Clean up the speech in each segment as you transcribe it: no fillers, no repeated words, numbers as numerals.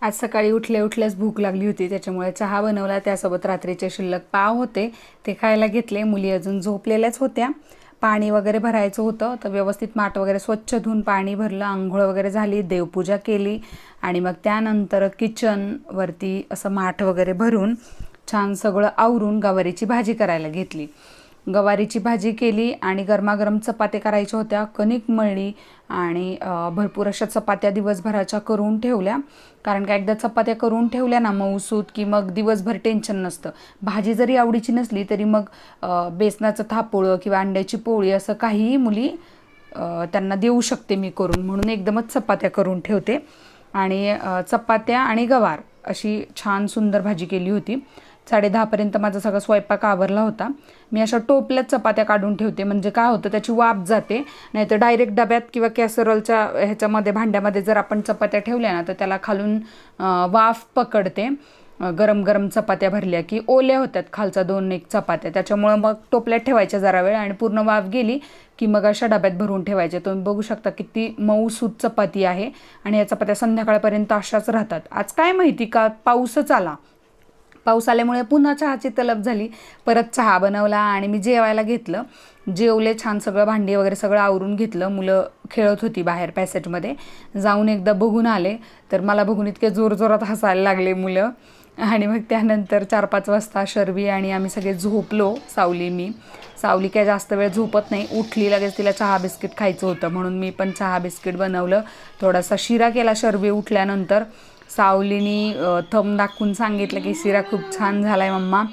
आज सकाळी उठल्याच भूक लागली होती, त्याच्यामुळे चहा बनवला. त्यासोबत रात्रीचे शिल्लक पाव होते ते खायला घेतले. मुली अजून झोपलेल्याच होत्या. पाणी वगैरे भरायचं होतं, तर व्यवस्थित माठ वगैरे स्वच्छ धुवून पाणी भरलं. आंघोळ वगैरे झाली, देवपूजा केली आणि मग त्यानंतर किचनवरती असं माठ वगैरे भरून छान सगळं आवरून गवारीची भाजी करायला घेतली. गवारीची भाजी केली आणि गरमागरम चपात्या करायच्या होत्या. कणिक मळली आणि भरपूर अशा चपात्या दिवसभराच्या करून ठेवल्या. कारण का एकदा चपात्या करून ठेवल्या ना मऊसूत, की मग दिवसभर टेन्शन नसतं. भाजी जरी आवडीची नसली तरी मग बेसनाचं थापोळं किंवा अंड्याची पोळी असं काहीही मुली त्यांना देऊ शकते मी करून, म्हणून एकदमच चपात्या करून ठेवते. आणि चपात्या आणि गवार अशी छान सुंदर भाजी केली होती. 10:30पर्यंत माझा सगळा स्वयंपाक आवरला होता. मी अशा टोपल्यात चपात्या काढून ठेवते, म्हणजे काय होतं त्याची वाफ जाते. नाहीतर डायरेक्ट डब्यात किंवा कॅसरलच्या ह्याच्यामध्ये भांड्यामध्ये जर आपण चपात्या ठेवल्या ना तर त्याला खालून वाफ पकडते. गरम गरम चपात्या भरल्या की ओल्या होतात खालचा 2-1 चपात्या, त्याच्यामुळं मग टोपल्यात ठेवायच्या जरा वेळ आणि पूर्ण वाफ गेली की मग अशा डब्यात भरून ठेवायच्या. तुम्ही बघू शकता किती मऊसूत चपाती आहे आणि या चपात्या संध्याकाळपर्यंत अशाच राहतात. आज काय माहिती का पाऊसच आला. पाऊस आल्यामुळे पुन्हा चहाची तलब झाली. परत चहा बनवला आणि मी जेवायला घेतलं. जेवले, छान सगळं भांडी वगैरे सगळं आवरून घेतलं. मुलं खेळत होती बाहेर पॅसेजमध्ये. जाऊन एकदा बघून आले तर मला बघून इतके जोरजोरात हसायला लागले मुलं. आणि मग त्यानंतर 4-5 वाजता शर्वी आणि आम्ही सगळे झोपलो. सावली काय जास्त वेळ झोपत नाही. उठली लगेच, तिला चहा बिस्किट खायचं होतं म्हणून मी पण चहा बिस्किट बनवलं. थोडासा शिरा केला शर्वी उठल्यानंतर. सावलीनी थंब दाखवून सांगितलं की शिरा खूप छान झाला आहे मम्मा.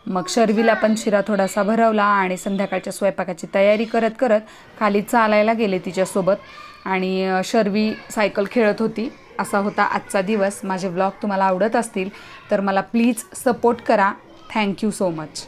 मग शर्वीला पण शिरा थोडासा भरवला आणि संध्याकाळच्या स्वयंपाकाची तयारी करत करत खाली चालायला गेले तिच्यासोबत. आणि शर्वी सायकल खेळत होती. असा होता आजचा दिवस. माझे व्लॉग तुम्हाला आवडत असतील तर मला प्लीज सपोर्ट करा. Thank you so much.